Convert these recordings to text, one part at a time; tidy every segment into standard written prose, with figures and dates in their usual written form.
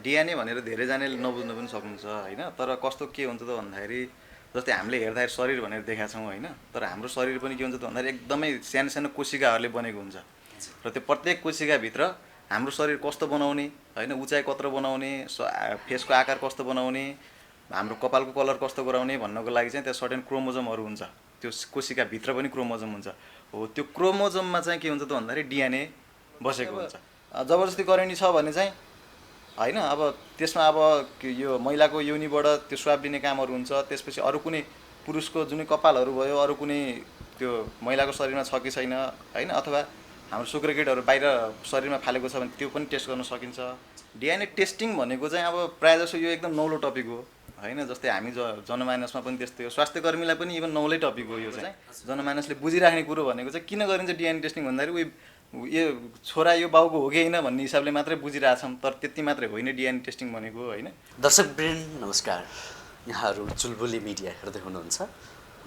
DNA भनेर धेरैजनाले नबुझ्नु पनि सक्नुहुन्छ होइन। तर कस्तो के हुन्छ त भन्दाखेरि जस्तै हामीले हेर्दाखेरि शरीर भनेर देखाएको छौँ होइन, तर हाम्रो शरीर पनि के हुन्छ त भन्दाखेरि एकदमै सानो सानो कोशिकाहरूले बनेको हुन्छ र त्यो प्रत्येक कोशिकाभित्र हाम्रो शरीर कस्तो बनाउने होइन, उचाइ कत्रो बनाउने, फेसको आकार कस्तो बनाउने, हाम्रो कपालको कलर कस्तो गराउने भन्नको लागि चाहिँ त्यहाँ सर्टेन क्रोमोजोमहरू हुन्छ। त्यो कोशिकाभित्र पनि क्रोमोजोम हुन्छ। हो, त्यो क्रोमोजोममा चाहिँ के हुन्छ त भन्दाखेरि डिएनए बसेको हुन्छ। जबरजस्ती गरिने छ भने चाहिँ होइन, अब त्यसमा अब यो महिलाको योनिबाट त्यो स्वाब लिने कामहरू हुन्छ। त्यसपछि अरू कुनै पुरुषको जुनै कपालहरू भयो, अरू कुनै त्यो महिलाको शरीरमा छ कि छैन होइन, अथवा हाम्रो शुक्रकीटहरू बाहिर शरीरमा फालेको छ भने त्यो पनि टेस्ट गर्न सकिन्छ। डिएनए टेस्टिङ भनेको चाहिँ अब प्रायःजसो यो एकदम नौलो टपिक हो होइन। जस्तै हामी जनमानसमा पनि त्यस्तै हो, स्वास्थ्य कर्मीलाई पनि इभन नौलै टपिक हो यो चाहिँ। जनमानसले बुझिराख्ने कुरो भनेको चाहिँ किन गरिन्छ डिएनए टेस्टिङ भन्दाखेरि यो छोरा यो बाउको हो कि होइन भन्ने हिसाबले मात्रै बुझिरहेछौँ, तर त्यति मात्रै होइन डिएनए टेस्टिङ भनेको होइन। दर्शकवृन्द नमस्कार, यहाँहरू चुलबुली मिडिया हेर्दै हुनुहुन्छ।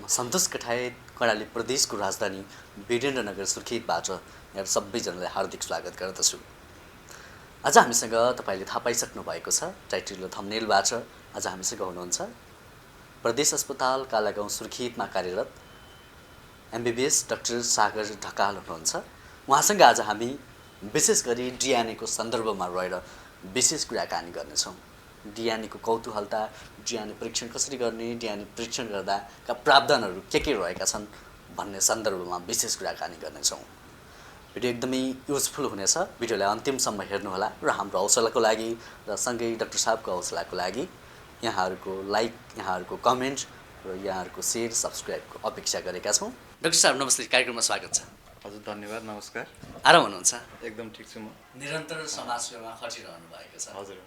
म सन्तोष कठायत, कर्णाली प्रदेशको राजधानी वीरेन्द्रनगर सुर्खेतबाट यहाँ सबैजनालाई हार्दिक स्वागत गर्दछु। आज हामीसँग तपाईँले थाहा पाइसक्नु भएको छ टाइटल र थम्बनेलबाट। आज हामीसँग हुनुहुन्छ प्रदेश अस्पताल कालागाउँ सुर्खेतमा कार्यरत एमबिबिएस डाक्टर सागर ढकाल हुनुहुन्छ। उहाँसँग आज हामी विशेष गरी डिएनएको सन्दर्भमा रहेर विशेष कुराकानी गर्नेछौँ। डिएनएको कौतूहलता, डिएनए परीक्षण कसरी गर्ने, डिएनए परीक्षण गर्दाका प्रावधानहरू के रहेका छन् भन्ने सन्दर्भमा विशेष कुराकानी गर्नेछौँ। भिडियो एकदमै युजफुल हुनेछ। भिडियोलाई अन्तिमसम्म हेर्नुहोला र हाम्रो हौसलाको लागि र सँगै डाक्टर साहबको हौसलाको लागि यहाँहरूको लाइक, यहाँहरूको कमेन्ट र यहाँहरूको सेयर, सब्सक्राइबको अपेक्षा गरेका छौँ। डाक्टर साहब नमस्ते, कार्यक्रममा स्वागत छ। हजुर धन्यवाद, नमस्कार। आराम हुनुहुन्छ? एकदम ठिक छु म। निरन्तर समाजसेवामा खटिरहनु भएको छ। हजुर,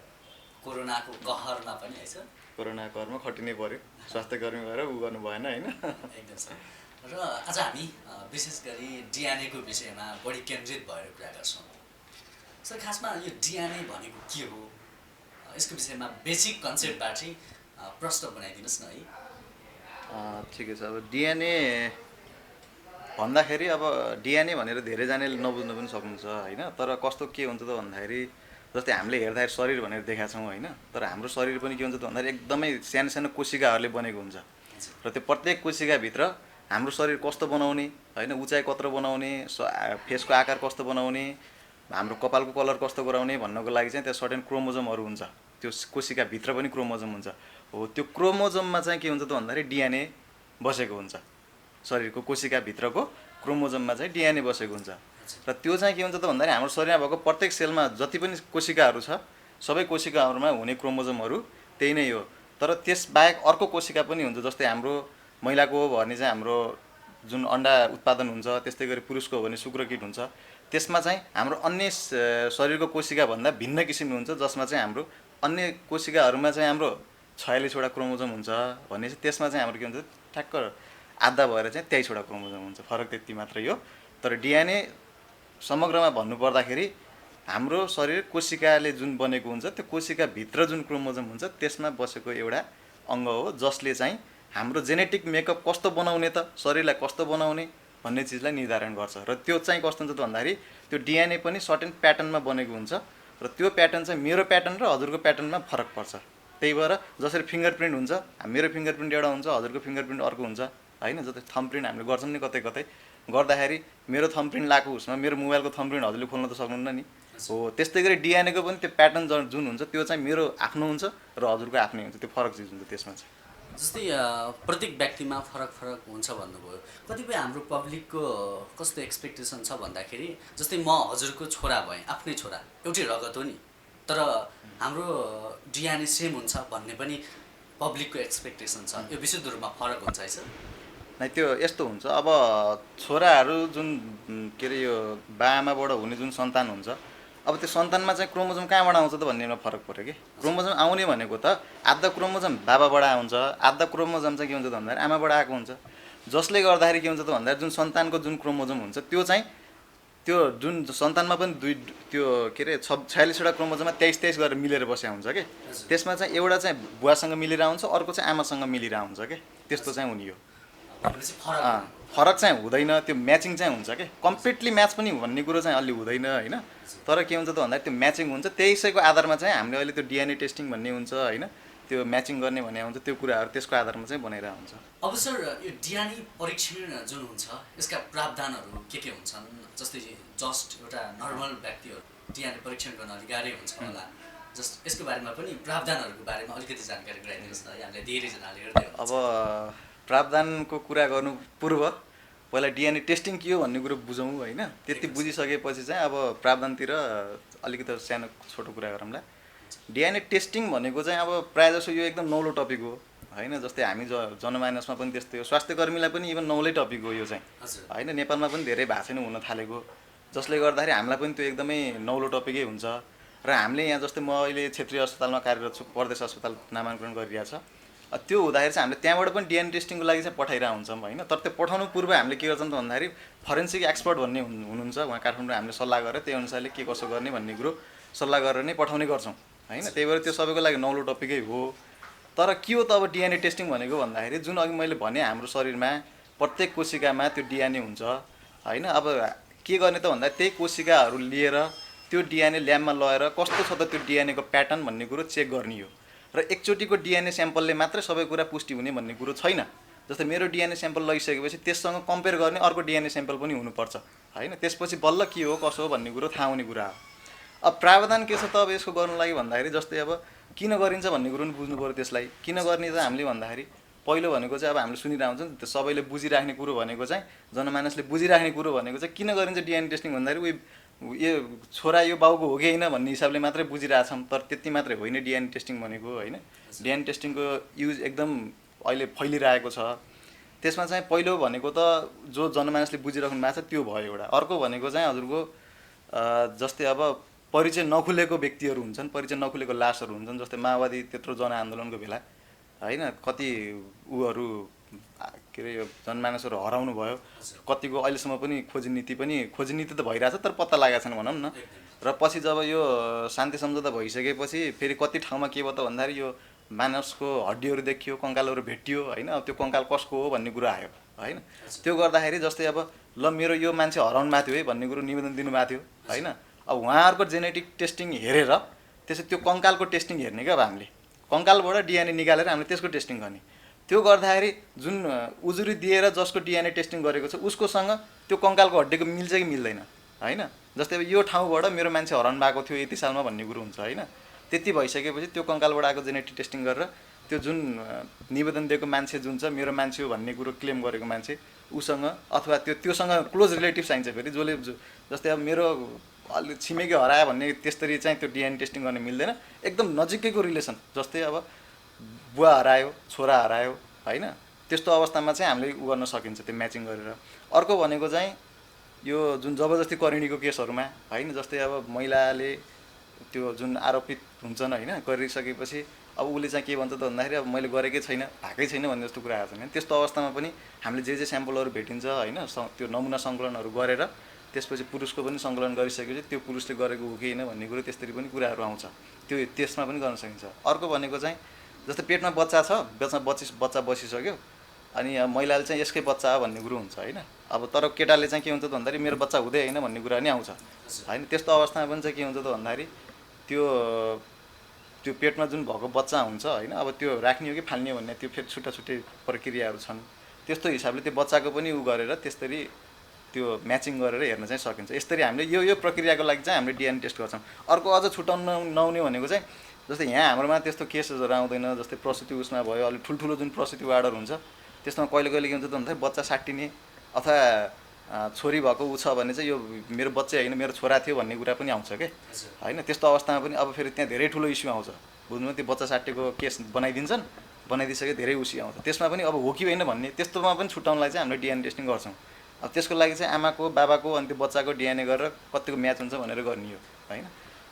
कोरोनाको कहरमा पनि है सर? कोरोनाको कहरमा खटिनै पर्यो, स्वास्थ्य कर्मी भएर उ गर्नु भएन होइन। एकदम सर। र आज हामी विशेष गरी डिएनएको विषयमा बढी केन्द्रित भएर कुरा गर्छौँ। सर खासमा यो डिएनए भनेको के हो, यसको विषयमा बेसिक कन्सेप्टबाटै प्रश्न बनाइदिनुहोस् न है। ठिकै छ। अब डिएनए भन्दाखेरि अब डिएनए भनेर धेरैजनाले नबुझ्नु पनि सक्नुहुन्छ होइन। तर कस्तो के हुन्छ त भन्दाखेरि जस्तै हामीले हेर्दाखेरि शरीर भनेर देखाएको छौँ होइन, तर हाम्रो शरीर पनि के हुन्छ त भन्दाखेरि एकदमै सानो सानो कोशिकाहरूले बनेको हुन्छ र त्यो प्रत्येक कोशिकाभित्र हाम्रो शरीर कस्तो बनाउने होइन, उचाइ कत्रो बनाउने, फेसको आकार कस्तो बनाउने, हाम्रो कपालको कलर कस्तो गराउने भन्नको लागि चाहिँ त्यहाँ सर्टेन क्रोमोजोमहरू हुन्छ। त्यो कोशिकाभित्र पनि क्रोमोजोम हुन्छ। हो, त्यो क्रोमोजोममा चाहिँ के हुन्छ त भन्दाखेरि डिएनए बसेको हुन्छ। शरीरको कोशिकाभित्रको क्रोमोजोममा चाहिँ डिएनए बसेको हुन्छ र त्यो चाहिँ के हुन्छ त भन्दाखेरि हाम्रो शरीरमा भएको प्रत्येक सेलमा जति पनि कोशिकाहरू छ सबै कोशिकाहरूमा हुने क्रोमोजोमहरू त्यही नै हो। तर त्यसबाहेक अर्को कोशिका पनि हुन्छ। जस्तै हाम्रो महिलाको हो भने चाहिँ हाम्रो जुन अन्डा उत्पादन हुन्छ, त्यस्तै गरी पुरुषको हो भने शुक्रकीट हुन्छ। त्यसमा चाहिँ हाम्रो अन्य शरीरको कोशिकाभन्दा भिन्न किसिमको हुन्छ, जसमा चाहिँ हाम्रो अन्य कोशिकाहरूमा चाहिँ हाम्रो 46वटा क्रोमोजोम हुन्छ भने चाहिँ त्यसमा चाहिँ हाम्रो के हुन्छ ठ्याक्क आधा भएर चाहिँ 23वटा क्रोमोजोम हुन्छ। फरक त्यति मात्रै हो। तर डिएनए समग्रमा भन्नुपर्दाखेरि हाम्रो शरीर कोशिकाले जुन बनेको हुन्छ त्यो कोशिकाभित्र जुन क्रोमोजोम हुन्छ त्यसमा बसेको एउटा अङ्ग हो, जसले चाहिँ हाम्रो जेनेटिक मेकअप कस्तो बनाउने त, शरीरलाई कस्तो बनाउने भन्ने चिजलाई निर्धारण गर्छ। र त्यो चाहिँ कस्तो हुन्छ त भन्दाखेरि त्यो डिएनए पनि सर्टेन प्याटर्नमा बनेको हुन्छ र त्यो प्याटर्न चाहिँ मेरो प्याटर्न र हजुरको प्याटर्नमा फरक पर्छ। त्यही भएर जसरी फिङ्गरप्रिन्ट हुन्छ, मेरो फिङ्गरप्रिन्ट एउटा हुन्छ, हजुरको फिङ्गरप्रिन्ट अर्को हुन्छ होइन। जस्तै थम्बप्रिन्ट हामीले गर्छौँ नि कतै कतै, गर्दाखेरि मेरो थम्बप्रिन्ट लगाएको उसमा मेरो मोबाइलको थम्बप्रिन्ट हजुरले खोल्न त सक्नुहुन्न नि। हो, त्यस्तै गरी डिएनएको पनि त्यो प्याटर्न जुन हुन्छ त्यो चाहिँ मेरो आफ्नो हुन्छ र हजुरको आफ्नै हुन्छ। त्यो फरक चिज हुन्छ त्यसमा चाहिँ। जस्तै प्रत्येक व्यक्तिमा फरक फरक हुन्छ भन्नुभयो। कतिपय हाम्रो पब्लिकको कस्तो एक्सपेक्टेसन छ भन्दाखेरि जस्तै म हजुरको छोरा भएँ, आफ्नै छोरा, एउटै रगत हो नि, तर हाम्रो डिएनए सेम हुन्छ भन्ने पनि पब्लिकको एक्सपेक्टेसन छ। यो विशुद्ध रूपमा फरक हुन्छ है सर? नै, त्यो यस्तो हुन्छ। अब छोराहरू जुन के अरे यो बाआमाबाट हुने जुन सन्तान हुन्छ, अब त्यो सन्तानमा चाहिँ क्रोमोजोम कहाँबाट आउँछ त भन्नेमा फरक पऱ्यो कि। क्रोमोजोम आउने भनेको त आधा क्रोमोजोम बाबाबाट आउँछ, आधा क्रोमोजोम चाहिँ के हुन्छ त भन्दाखेरि आमाबाट आएको हुन्छ। जसले गर्दाखेरि के हुन्छ त भन्दाखेरि जुन सन्तानको जुन क्रोमोजोम हुन्छ त्यो चाहिँ त्यो जुन सन्तानमा पनि त्यो के अरे 46वटा क्रोमोजोममा 23 गरेर मिलेर बसेको हुन्छ कि। त्यसमा चाहिँ एउटा चाहिँ बुवासँग मिलेर आउँछ, अर्को चाहिँ आमासँग मिलेर आउँछ कि। त्यस्तो चाहिँ हुने हो। भनेपछि फरक अँ, फरक चाहिँ हुँदैन, त्यो म्याचिङ चाहिँ हुन्छ के, कम्प्लिटली म्याच पनि भन्ने कुरो चाहिँ अलि हुँदैन होइन। तर के हुन्छ त भन्दा त्यो म्याचिङ हुन्छ, त्यसैको आधारमा चाहिँ हामीले अहिले त्यो डिएनए टेस्टिङ भन्ने हुन्छ होइन, त्यो म्याचिङ गर्ने भन्ने हुन्छ, त्यो कुराहरू त्यसको आधारमा चाहिँ बनाइरहेको हुन्छ। अब सर यो डिएनए परीक्षण जुन हुन्छ यसका प्रावधानहरू के हुन्छन्? जस्तै जस्ट एउटा नर्मल व्यक्तिहरू डिएनए परीक्षण गर्न अलिक गाह्रै हुन्छ होला, जस्ट यसको बारेमा पनि प्रावधानहरूको बारेमा अलिकति जानकारी गराइदिनुहोस् न, यहाँले धेरैजनाले हेर्दै अब हुनुहुन्छ। प्रावधानको कुरा गर्नु पूर्व पहिला डिएनए टेस्टिङ के हो भन्ने कुरो बुझौँ होइन। त्यति बुझिसकेपछि चाहिँ अब प्रावधानतिर अलिकति सानो छोटो कुरा गरौँला। डिएनए टेस्टिङ भनेको चाहिँ अब प्रायःजसो यो एकदम नौलो टपिक हो होइन। जस्तै हामी जनमानसमा पनि त्यस्तै हो, स्वास्थ्यकर्मीलाई पनि इभन नौलै टपिक हो यो चाहिँ होइन। नेपालमा पनि धेरै भाषा नै हुन थालेको, जसले गर्दाखेरि हामीलाई पनि त्यो एकदमै नौलो टपिकै हुन्छ। र हामीले यहाँ जस्तै म अहिले क्षेत्रीय अस्पतालमा कार्यरत छु, प्रदेश अस्पताल नामाङ्करण गरिरहेको छ। त्यो हुँदाखेरि चाहिँ हामीले त्यहाँबाट पनि डिएनए टेस्टिङको लागि चाहिँ पठाइरहेको हुन्छौँ होइन। तर त्यो पठाउनु पूर्व हामीले के गर्छौँ त भन्दाखेरि फरेन्सिक एक्सपर्ट भन्ने हुनुहुन्छ उहाँ काठमाडौँ, हामीले सल्लाह गरेर त्यही अनुसारले के कसो गर्ने भन्ने कुरो सल्लाह गरेर नै पठाउने गर्छौँ होइन। त्यही भएर त्यो सबैको लागि नौलो टपिकै हो। तर के हो त अब डिएनए टेस्टिङ भनेको भन्दाखेरि जुन अघि मैले भने हाम्रो शरीरमा प्रत्येक कोशिकामा त्यो डिएनए हुन्छ होइन। अब के गर्ने त भन्दा त्यही कोशिकाहरू लिएर त्यो डिएनए ल्याबमा लगेर कस्तो छ त त्यो डिएनएको प्याटर्न भन्ने कुरो चेक गर्ने हो। र एकचोटिको डिएनए स्याम्पलले मात्रै सबै कुरा पुष्टि हुने भन्ने कुरो छैन। जस्तै मेरो डिएनए स्याम्पल लगिसकेपछि त्यससँग कम्पेयर गर्ने अर्को डिएनए स्याम्पल पनि हुनुपर्छ होइन। त्यसपछि बल्ल के हो कसो हो भन्ने कुरो थाहा हुने कुरा हो। अब प्रावधान के छ त अब यसको गर्नु लागि भन्दाखेरि जस्तै अब किन गरिन्छ भन्ने कुरो पनि बुझ्नु पऱ्यो। त्यसलाई किन गर्ने त हामीले भन्दाखेरि पहिलो भनेको चाहिँ अब हामीले सुनिरहेको हुन्छ नि त, सबैले बुझिराख्ने कुरो भनेको चाहिँ जनमानसले बुझिराख्ने कुरो भनेको चाहिँ किन गरिन्छ डिएनए टेस्टिङ भन्दाखेरि यो छोरा यो बाउको हो कि होइन भन्ने हिसाबले मात्रै बुझिरहेछौँ। तर त्यति मात्रै होइन डिएनए टेस्टिङ भनेको होइन। डिएनए टेस्टिङको युज एकदम अहिले फैलिरहेको छ। त्यसमा चाहिँ पहिलो भनेको त जो जनमानसले बुझिराख्नु भएको छ त्यो भयो एउटा। अर्को भनेको चाहिँ हजुरको जस्तै अब परिचय नखुलेको व्यक्तिहरू हुन्छन्, परिचय नखुलेको लासहरू हुन्छन्। जस्तै माओवादी त्यत्रो जनआन्दोलनको बेला होइन कति उहरू के अरे यो जनमानसहरू हराउनु भयो, कतिको अहिलेसम्म पनि खोजी नीति त भइरहेछ तर पत्ता लागेको छैन भनौँ न। र पछि जब यो शान्ति सम्झौता भइसकेपछि फेरि कति ठाउँमा के भयो त भन्दाखेरि यो मानसको हड्डीहरू देखियो, कङ्कालहरू भेटियो होइन। अब त्यो कङ्काल कसको हो भन्ने कुरो आयो होइन। त्यो गर्दाखेरि जस्तै अब ल मेरो यो मान्छे हराउनु भएको थियो है भन्ने कुरो निवेदन दिनुभएको थियो होइन। अब उहाँहरूको जेनेटिक टेस्टिङ हेरेर त्यसै त्यो कङ्कालको टेस्टिङ हेर्ने क्या। अब हामीले कङ्कालबाट डिएनए निकालेर हामीले त्यसको टेस्टिङ गर्ने। त्यो गर्दाखेरि जुन उजुरी दिएर जसको डिएनए टेस्टिङ गरेको छ उसकोसँग त्यो कङ्कालको हड्डीको मिल्छ कि मिल्दैन होइन। जस्तै अब यो ठाउँबाट मेरो मान्छे हराउनु भएको थियो यति सालमा भन्ने कुरो हुन्छ होइन। त्यति भइसकेपछि त्यो कङ्कालबाट आएको जेनेटिक टेस्टिङ गरेर त्यो जुन निवेदन दिएको मान्छे जुन छ मेरो मान्छे हो भन्ने कुरो क्लेम गरेको मान्छे उसँग अथवा त्योसँग क्लोज रिलेटिभ चाहिन्छ फेरि जसले जस्तै अब मेरो अलि छिमेकी हरायो भन्ने त्यसरी चाहिँ त्यो डिएनए टेस्टिङ गर्ने मिल्दैन। एकदम नजिकैको रिलेसन जस्तै अब बुवा हरायो, छोरा हरायो होइन, त्यस्तो अवस्थामा चाहिँ हामीले उ गर्न सकिन्छ त्यो म्याचिङ गरेर। अर्को भनेको चाहिँ यो जुन जबरजस्ती करिणीको केसहरूमा होइन। जस्तै अब महिलाले त्यो जुन आरोपित हुन्छन् होइन गरिसकेपछि अब उसले चाहिँ के भन्छ त भन्दाखेरि अब मैले गरेकै छैन, भएकै छैन भन्ने जस्तो कुरा आएको छैन। त्यस्तो अवस्थामा पनि हामीले जे स्याम्पलहरू भेटिन्छ होइन त्यो नमुना सङ्कलनहरू गरेर त्यसपछि पुरुषको पनि सङ्कलन गरिसकेपछि त्यो पुरुषले गरेको हो कि होइन भन्ने कुरो त्यसरी पनि कुराहरू आउँछ। त्यो त्यसमा पनि गर्न सकिन्छ। अर्को भनेको चाहिँ जस्तै पेटमा बच्चा छ, बच्चा बसिसक्यो अनि महिलाले चाहिँ यसकै बच्चा हो भन्ने कुरो हुन्छ होइन। अब तर केटाले चाहिँ के हुन्छ त भन्दाखेरि मेरो बच्चा हुँदै होइन भन्ने कुरा नि आउँछ होइन। त्यस्तो अवस्थामा पनि चाहिँ के हुन्छ त भन्दाखेरि त्यो पेटमा जुन भएको बच्चा हुन्छ होइन अब त्यो राख्ने हो कि फाल्ने हो भन्ने त्यो फेरि छुट्टै प्रक्रियाहरू छन्। त्यस्तो हिसाबले त्यो बच्चाको पनि उ गरेर त्यसरी त्यो म्याचिङ गरेर हेर्न चाहिँ सकिन्छ। यसरी हामीले यो प्रक्रियाको लागि चाहिँ हामीले डिएनए टेस्ट गर्छौँ। अर्को अझ छुट्याउनु नहुने भनेको चाहिँ जस्तै यहाँ हाम्रोमा त्यस्तो केसेसहरू आउँदैन। जस्तै प्रसुति उसमा भयो अलिक ठुल्ठुलो जुन प्रसुति वार्डहरू हुन्छ त्यसमा कहिले के हुन्छ त भन्दाखेरि बच्चा साटिने अथवा छोरी भएको ऊ छ भने चाहिँ यो मेरो बच्चा होइन मेरो छोरा थियो भन्ने कुरा पनि आउँछ क्या होइन। त्यस्तो अवस्थामा पनि अब फेरि त्यहाँ धेरै ठुलो इस्यु आउँछ बुझ्नु। त्यो बच्चा साटेको केस बनाइदिन्छन्, बनाइदिइसके धेरै इस्यु आउँछ। त्यसमा पनि अब हो कि होइन भन्ने त्यस्तोमा पनि छुट्याउनलाई चाहिँ हामीले डिएनए टेस्टिङ गर्छौँ। अब त्यसको लागि चाहिँ आमाको बाबाको अनि त्यो बच्चाको डिएनए गरेर कतिको म्याच हुन्छ भनेर गर्ने हो होइन।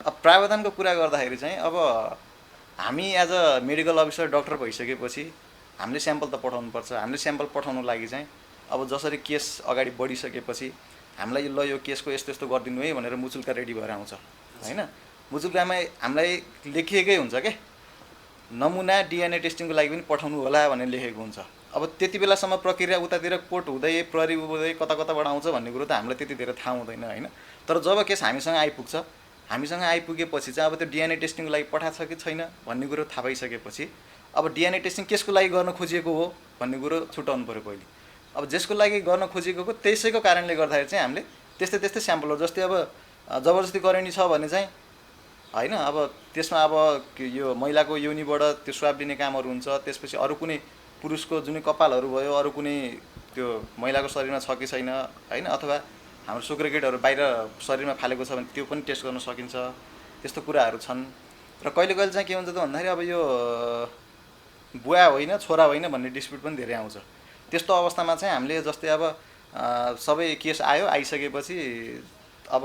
अब प्रावधानको कुरा गर्दाखेरि चाहिँ अब हामी as a medical officer doctor भइसकेपछि हामीले स्याम्पल त पठाउनुपर्छ। हामीले स्याम्पल पठाउनु लागि चाहिँ अब जसरी केस अगाडि बढिसकेपछि हामीलाई ल यो केसको यस्तो यस्तो गरिदिनु है भनेर मुचुल्का रेडी भएर आउँछ होइन। मुचुल्कामा हामीलाई लेखिएकै हुन्छ क्या नमुना डिएनए टेस्टिङको लागि पनि पठाउनु होला भनेर लेखेको हुन्छ अब त्यति बेलासम्म प्रक्रिया उतातिर कोर्ट हुँदै प्रहरी हुँदै कता कताबाट आउँछ भन्ने कुरो त हामीलाई त्यति धेरै थाहा हुँदैन होइन। तर जब केस हामीसँग आइपुग्छ, हामीसँग आइपुगेपछि चाहिँ अब त्यो डिएनए टेस्टिङको लागि पठाएको छ कि छैन भन्ने कुरो थाहा पाइसकेपछि अब डिएनए टेस्टिङ केसको लागि गर्न खोजिएको हो भन्ने कुरो छुट्याउनु पऱ्यो पहिले। अब जसको लागि गर्न खोजिएको हो त्यसैको कारणले गर्दाखेरि चाहिँ हामीले त्यस्तै त्यस्तै स्याम्पलहरू, जस्तै अब जबरजस्ती गरेनी छ भने चाहिँ होइन, अब त्यसमा अब यो महिलाको योनिबाट त्यो स्वाब लिने कामहरू हुन्छ। त्यसपछि अरू कुनै पुरुषको जुनै कपालहरू भयो, अरू कुनै त्यो महिलाको शरीरमा छ कि छैन होइन, अथवा हाम्रो सुक्रेकेटहरू बाहिर शरीरमा फालेको छ भने त्यो पनि टेस्ट गर्न सकिन्छ। त्यस्तो कुराहरू छन्। र कहिले कहिले चाहिँ के हुन्छ त भन्दाखेरि अब यो बुवा होइन छोरा होइन भन्ने डिस्प्युट पनि धेरै आउँछ। त्यस्तो अवस्थामा चाहिँ हामीले जस्तै अब सबै केस आइसकेपछि अब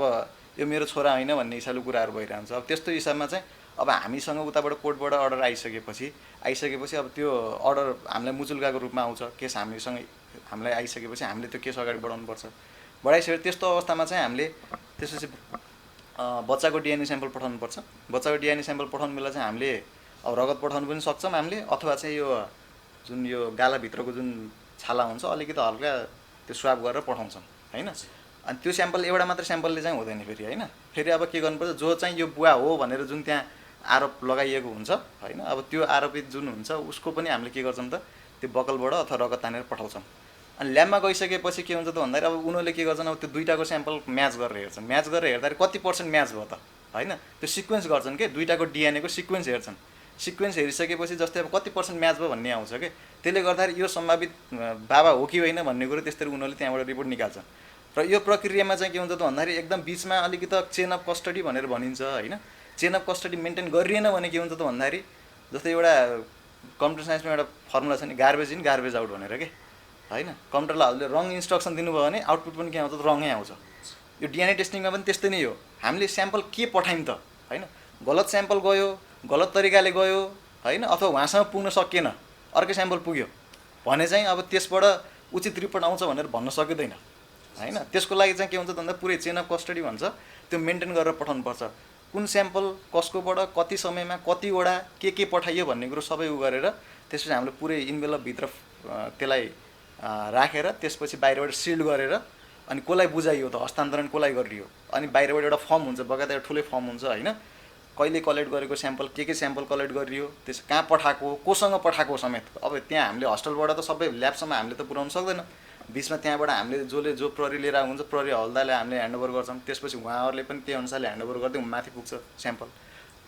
यो मेरो छोरा होइन भन्ने हिसाबले कुराहरू भइरहन्छ। अब त्यस्तो हिसाबमा चाहिँ अब हामीसँग उताबाट कोर्टबाट अर्डर आइसकेपछि अब त्यो अर्डर हामीलाई मुचुल्काको रूपमा आउँछ। केस हामीलाई आइसकेपछि हामीले त्यो केस अगाडि बढाउनुपर्छ। बढाइसकेपछि त्यस्तो अवस्थामा चाहिँ हामीले त्यसपछि बच्चाको डिएनए स्याम्पल पठाउनुपर्छ। बच्चाको डिएनए स्याम्पल पठाउनु बेला चाहिँ हामीले अब रगत पठाउनु पनि सक्छौँ हामीले, अथवा चाहिँ यो जुन यो गालाभित्रको जुन छाला हुन्छ अलिकति हल्का त्यो स्वाब गरेर पठाउँछौँ होइन। अनि त्यो स्याम्पल एउटा मात्र स्याम्पलले चाहिँ हुँदैन फेरि होइन। फेरि अब के गर्नुपर्छ, जो चाहिँ यो बुवा हो भनेर जुन त्यहाँ आरोप लगाइएको हुन्छ होइन, अब त्यो आरोपित जुन हुन्छ उसको पनि हामीले के गर्छौँ त त्यो बकलबाट अथवा रगत तानेर पठाउँछौँ। अनि ल्याबमा गइसकेपछि के हुन्छ त भन्दाखेरि अब उनीहरूले के गर्छन्, अब त्यो दुईटाको स्याम्पल म्याच गरेर हेर्छन्। म्याच गरेर हेर्दाखेरि कति % म्याच भयो त होइन, त्यो सिक्वेन्स गर्छन् के, दुईटाको डिएनएको सिक्वेन्स हेर्छन्। सिक्वेन्स हेरिसकेपछि जस्तै अब कति % म्याच भयो भन्ने आउँछ कि, त्यसले गर्दाखेरि यो सम्भावित बाबा हो कि होइन भन्ने कुरो त्यसरी उनीहरूले त्यहाँबाट रिपोर्ट निकाल्छन्। र यो प्रक्रियामा चाहिँ के हुन्छ त भन्दाखेरि एकदम बिचमा अलिकति चेन अफ कस्टडी भनेर भनिन्छ होइन। चेन अफ कस्टडी मेन्टेन गरिएन भने के हुन्छ त भन्दाखेरि जस्तै एउटा कम्प्युटर साइन्समा एउटा फर्मुला छ नि, गार्बेज इन गार्बेज आउट भनेर के होइन। कम्प्युटरलाई हामीले रङ इन्स्ट्रक्सन दिनुभयो भने आउटपुट पनि के आउँछ त रङै आउँछ। यो डिएनए टेस्टिङमा पनि त्यस्तै नै हो। हामीले स्याम्पल के पठायौँ त होइन, गलत स्याम्पल गयो, गलत तरिकाले गयो होइन, अथवा उहाँसँग पुग्न सकिएन अर्कै स्याम्पल पुग्यो भने चाहिँ अब त्यसबाट उचित रिपोर्ट आउँछ भनेर भन्न सकिँदैन होइन। त्यसको लागि चाहिँ के हुन्छ भन्दा पुरै चेन अफ कस्टडी भन्छ, त्यो मेन्टेन गरेर पठाउनुपर्छ। कुन स्याम्पल कसकोबाट कति समयमा कतिवटा के पठाइयो भन्ने कुरो सबै गरेर त्यसपछि हामीले पुरै इन्भेलपभित्र त्यसलाई राखेर त्यसपछि बाहिरबाट सिल्ड गरेर अनि कसलाई बुझाइयो त हस्तान्तरण कसलाई गरियो, अनि बाहिरबाट एउटा फर्म हुन्छ, बगायत एउटा ठुलै फर्म हुन्छ होइन, कहिले कलेक्ट गरेको स्याम्पल के स्याम्पल कलेक्ट गरियो, त्यस कहाँ पठाएको, कोसँग पठाएको समेत। अब त्यहाँ हामीले हस्टेलबाट त सबै ल्याबसम्म हामीले त पुर्याउन सक्दैन, बिचमा त्यहाँबाट हामीले जो प्रहरी लिएर हुन्छ प्रहरी हवल्दारले हामीले ह्यान्डओभर गर्छौँ। त्यसपछि उहाँहरूले पनि त्यही अनुसारले ह्यान्डओभर गर्दै माथि पुग्छ स्याम्पल।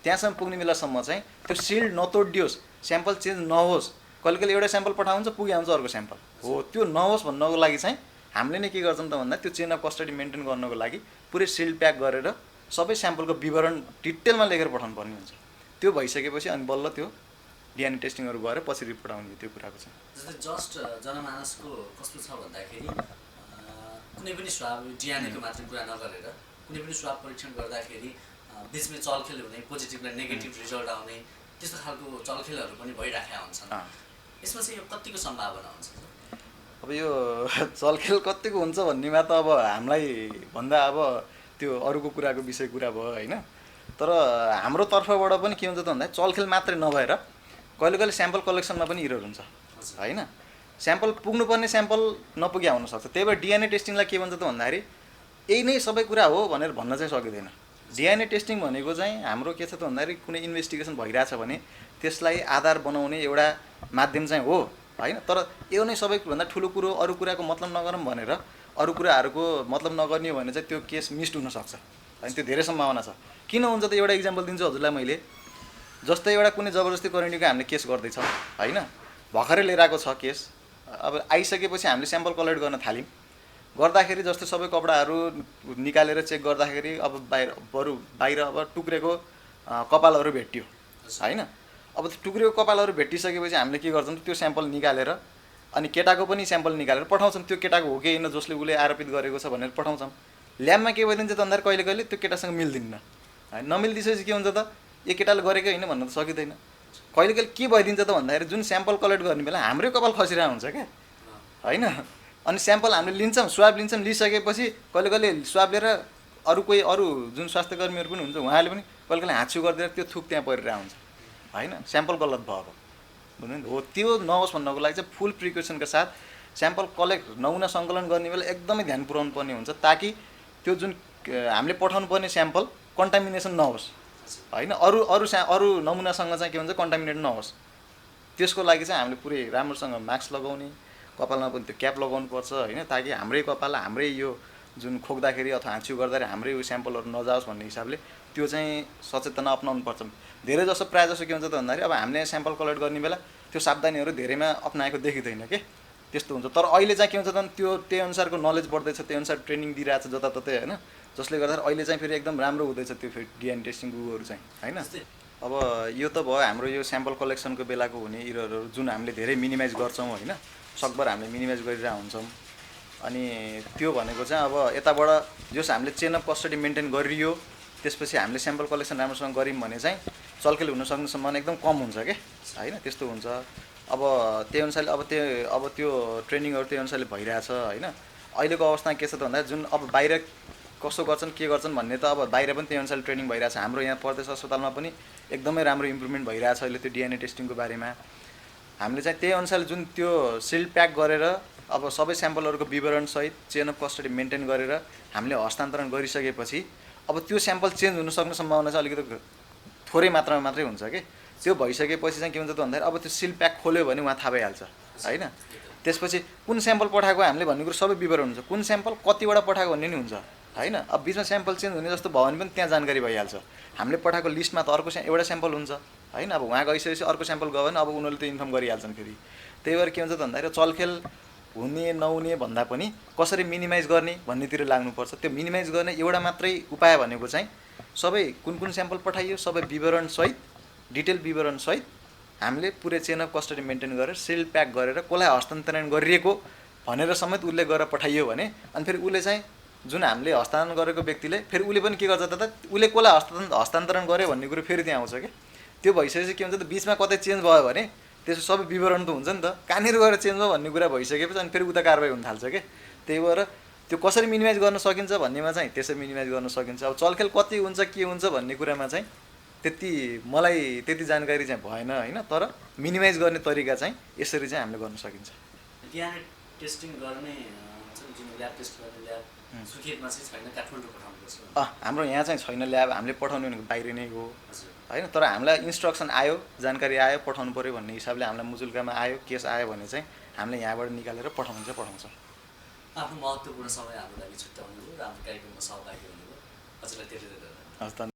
त्यहाँसम्म पुग्ने बेलासम्म चाहिँ त्यो सिल्ड नतोडियोस्, स्याम्पल चेन्ज नहोस्। कहिले कहिले एउटा स्याम्पल पठाउँछ पुगिहाल्छ अर्को स्याम्पल हो, त्यो नहोस् भन्नको लागि चाहिँ हामीले नै के गर्छौँ त भन्दा त्यो चेन अफ कस्टडी मेन्टेन गर्नको लागि पुरै सिल्ड प्याक गरेर सबै स्याम्पलको विवरण डिटेलमा लेखेर पठाउनु पर्ने हुन्छ। त्यो भइसकेपछि अनि बल्ल त्यो डिएनए टेस्टिङहरू गएर पछि रिपोर्ट आउने त्यो कुराको चाहिँ। जस्तै जस्ट जनमानसको कस्तो छ भन्दाखेरि कुनै पनि स्वाब डिएनएको मात्र कुरा नगरेर कुनै पनि स्वाब परीक्षण गर्दाखेरि बिचमै चलखेल हुने, पोजिटिभ र नेगेटिभ रिजल्ट आउने त्यस्तो खालको चलखेलहरू पनि भइराखेका हुन्छन्। यसमा चाहिँ यो कतिको सम्भावना हुन्छ? अब यो चलखेल कतिको हुन्छ भन्नेमा त अब हामीलाई भन्दा अब त्यो अरूको कुराको विषय कुरा भयो होइन। तर हाम्रो तर्फबाट पनि के हुन्छ त भन्दा चलखेल मात्रै नभएर कहिले कहिले स्याम्पल कलेक्सनमा पनि इरर हुन्छ होइन। स्याम्पल पुग्नुपर्ने स्याम्पल नपुग्या हुनसक्छ। त्यही भएर डिएनए टेस्टिङलाई के भन्छ त भन्दाखेरि यही नै सबै कुरा हो भनेर भन्न चाहिँ सकिँदैन। डिएनए टेस्टिङ भनेको चाहिँ हाम्रो के छ त भन्दाखेरि कुनै इन्भेस्टिगेसन भइरहेछ भने त्यसलाई आधार बनाउने एउटा माध्यम चाहिँ हो होइन। तर यो नै सबैभन्दा ठुलो कुरो, अरू कुराको मतलब नगरौँ भनेर अरू कुराहरूको मतलब नगर्ने हो भने चाहिँ त्यो केस मिस्ड हुनसक्छ होइन। त्यो धेरै सम्भावना छ। किन हुन्छ त एउटा इक्जाम्पल दिन्छु हजुरलाई मैले। जस्तै एउटा कुनै जबरजस्ती करेन्टीको हामीले केस गर्दैछ होइन, भर्खरै लिएर आएको छ केस। अब आइसकेपछि हामीले स्याम्पल कलेक्ट गर्न थाल्यौँ। गर्दाखेरि जस्तै सबै कपडाहरू निकालेर चेक गर्दाखेरि अब बाहिर अब टुक्रेको कपालहरू भेटियो होइन। अब त्यो टुक्रेको कपालहरू भेटिसकेपछि हामीले के गर्छौँ त्यो स्याम्पल निकालेर अनि केटाको पनि स्याम्पल निकालेर पठाउँछौँ। त्यो केटाको हो कि होइन जसले उसले आरोपित गरेको छ भनेर पठाउँछौँ। ल्याबमा के भइदिन्छ त भन्दाखेरि कहिले कहिले त्यो केटासँग मिल्दिन्न होइन। नमिल्दिसकेपछि के हुन्छ त यो केटाले गरेकै होइन भन्न त सकिँदैन। कहिले कहिले के भइदिन्छ त भन्दाखेरि जुन स्याम्पल कलेक्ट गर्ने बेला हाम्रै कपाल खसिरहेको हुन्छ क्या होइन। अनि स्याम्पल हामीले लिन्छौँ, स्वाब लिन्छौँ, लिइसकेपछि कहिले कहिले स्वाब लिएर अरू जुन स्वास्थ्यकर्मीहरू पनि हुन्छ उहाँले पनि कहिले कहिले हाँच्छु गरिदिएर त्यो थुक त्यहाँ परिरहेको हुन्छ होइन। स्याम्पल गलत भयो अब बुझ्नु नि हो त्यो नहोस् भन्नको लागि चाहिँ फुल प्रिकसनका साथ स्याम्पल कलेक्ट नमुना सङ्कलन गर्ने बेला एकदमै ध्यान पुर्याउनु पर्ने हुन्छ ताकि त्यो जुन हामीले पठाउनु पर्ने स्याम्पल कन्टामिनेसन नहोस् होइन अरू नमुनासँग चाहिँ के भन्छ कन्टामिनेट नहोस् त्यसको लागि चाहिँ हामीले पुरै राम्रोसँग मास्क लगाउने कपालमा पनि त्यो क्याप लगाउनु पर्छ होइन ताकि हाम्रै कपाल हाम्रै यो जुन खोक्दाखेरि अथवा हाँच्यु गर्दाखेरि हाम्रै यो स्याम्पलहरू नजाओस् भन्ने हिसाबले त्यो चाहिँ सचेतना अपनाउनु पर्छ धेरै जसो प्रायः जसो के हुन्छ त भन्दाखेरि अब हामीले स्याम्पल कलेक्ट गर्ने बेला त्यो सावधानीहरू धेरैमा अप्नाएको देखिँदैन के त्यस्तो हुन्छ तर अहिले चाहिँ के हुन्छ त त्यो त्यही अनुसारको नलेज बढ्दैछ त्यही अनुसार ट्रेनिङ दिइरहेछ जताततै होइन जसले गर्दा अहिले चाहिँ फेरि एकदम राम्रो हुँदैछ त्यो फेरि डिएनए टेस्टिङको उयोहरू चाहिँ होइन अब यो त भयो हाम्रो यो स्याम्पल कलेक्सनको बेलाको हुने इररहरू जुन हामीले धेरै मिनिमाइज गर्छौँ होइन सकभर हामीले मिनिमाइज गरिरहेको हुन्छौँ अनि त्यो भनेको चाहिँ अब यताबाट जस हामीले चेन अफ कस्टडी मेन्टेन गरियो त्यसपछि हामीले स्याम्पल कलेक्सन राम्रोसँग गऱ्यौँ भने चाहिँ चलखेल हुन सक्ने सम्भावना एकदम कम हुन्छ क्या होइन त्यस्तो हुन्छ अब त्यही अनुसारले अब त्यो ट्रेनिङहरू त्यही अनुसारले भइरहेछ होइन अहिलेको अवस्थामा के छ त भन्दा जुन अब बाहिर कसो गर्छन् के गर्छन् भन्ने त अब बाहिर पनि त्यही अनुसारले ट्रेनिङ भइरहेछ हाम्रो यहाँ प्रदेश अस्पतालमा पनि एकदमै राम्रो इम्प्रुभमेन्ट भइरहेछ अहिले त्यो डिएनए टेस्टिङको बारेमा हामीले चाहिँ त्यही अनुसारले जुन त्यो सिल्ड प्याक गरेर अब सबै स्याम्पलहरूको विवरणसहित चेन अफ कस्टडी मेन्टेन गरेर हामीले हस्तान्तरण गरिसकेपछि अब त्यो स्याम्पल चेन्ज हुन सक्ने सम्भावना चाहिँ अलिकति थोरै मात्रामा मात्रै हुन्छ कि त्यो भइसकेपछि चाहिँ के हुन्छ त भन्दाखेरि अब त्यो सिल प्याक खोल्यो भने उहाँ थाहा भइहाल्छ होइन त्यसपछि कुन स्याम्पल पठाएको हामीले भन्ने कुरो सबै विवरण हुन्छ कुन स्याम्पल कतिवटा पठाएको भन्ने नि हुन्छ होइन अब बिचमा स्याम्पल चेन्ज हुने जस्तो भयो भने पनि त्यहाँ जानकारी भइहाल्छ हामीले पठाएको लिस्टमा त अर्को एउटा स्याम्पल हुन्छ होइन अब उहाँ गइसकेपछि अर्को स्याम्पल गयो भने अब उनीहरूले त इन्फर्म गरिहाल्छन् फेरि त्यही भएर के हुन्छ त भन्दाखेरि चलखेल हुने नहुने भन्दा पनि कसरी मिनिमाइज गर्ने भन्नेतिर लाग्नुपर्छ त्यो मिनिमाइज गर्ने एउटा मात्रै उपाय भनेको चाहिँ सबै कुन कुन स्याम्पल पठाइयो सबै विवरणसहित डिटेल विवरणसहित हामीले पुरै चेन अफ कस्टडी मेन्टेन गरेर सिल प्याक गरेर कसलाई हस्तान्तरण गरिएको भनेर समेत उसले गरेर पठाइयो भने अनि फेरि उसले चाहिँ जुन हामीले हस्तान्तरण गरेको व्यक्तिले फेरि उसले पनि के गर्छ त उसले कसलाई हस्तान्तरण गर्यो भन्ने कुरो फेरि त्यहाँ आउँछ क्या त्यो भइसकेपछि के हुन्छ त बिचमा कतै चेन्ज भयो भने त्यसो सबै विवरण त हुन्छ नि त कहाँनिर गएर चेन्ज भयो भन्ने कुरा भइसकेपछि अनि फेरि उता कारबाही हुन थाल्छ क्या त्यही भएर त्यो कसरी मिनिमाइज गर्न सकिन्छ भन्नेमा चाहिँ त्यसै मिनिमाइज गर्न सकिन्छ अब चलखेल कति हुन्छ के हुन्छ भन्ने कुरामा चाहिँ मलाई त्यति जानकारी चाहिँ भएन होइन तर मिनिमाइज गर्ने तरिका चाहिँ यसरी चाहिँ हामीले गर्न सकिन्छ डिएनए टेस्टिङ गर्ने जुन ल्याब टेस्ट गर्ने ल्याब सुर्खेतमा चाहिँ छैन काठमाडौँ पठाउनुपर्छ हाम्रो यहाँ चाहिँ छैन ल्याब हामीले पठाउने भनेको बाहिर नै हो होइन तर हामीलाई इन्स्ट्रक्सन आयो जानकारी आयो पठाउनु पऱ्यो भन्ने हिसाबले हामीलाई मुजुल्कामा आयो केस आयो भने चाहिँ हामीले यहाँबाट निकालेर पठाउँछ आफ्नो महत्त्वपूर्ण समय हाम्रो लागि छुट्याउनु हो र हाम्रो कार्यक्रममा सहभागी हुनुभयो हजुरलाई धेरै धेरै धन्यवाद। हस्।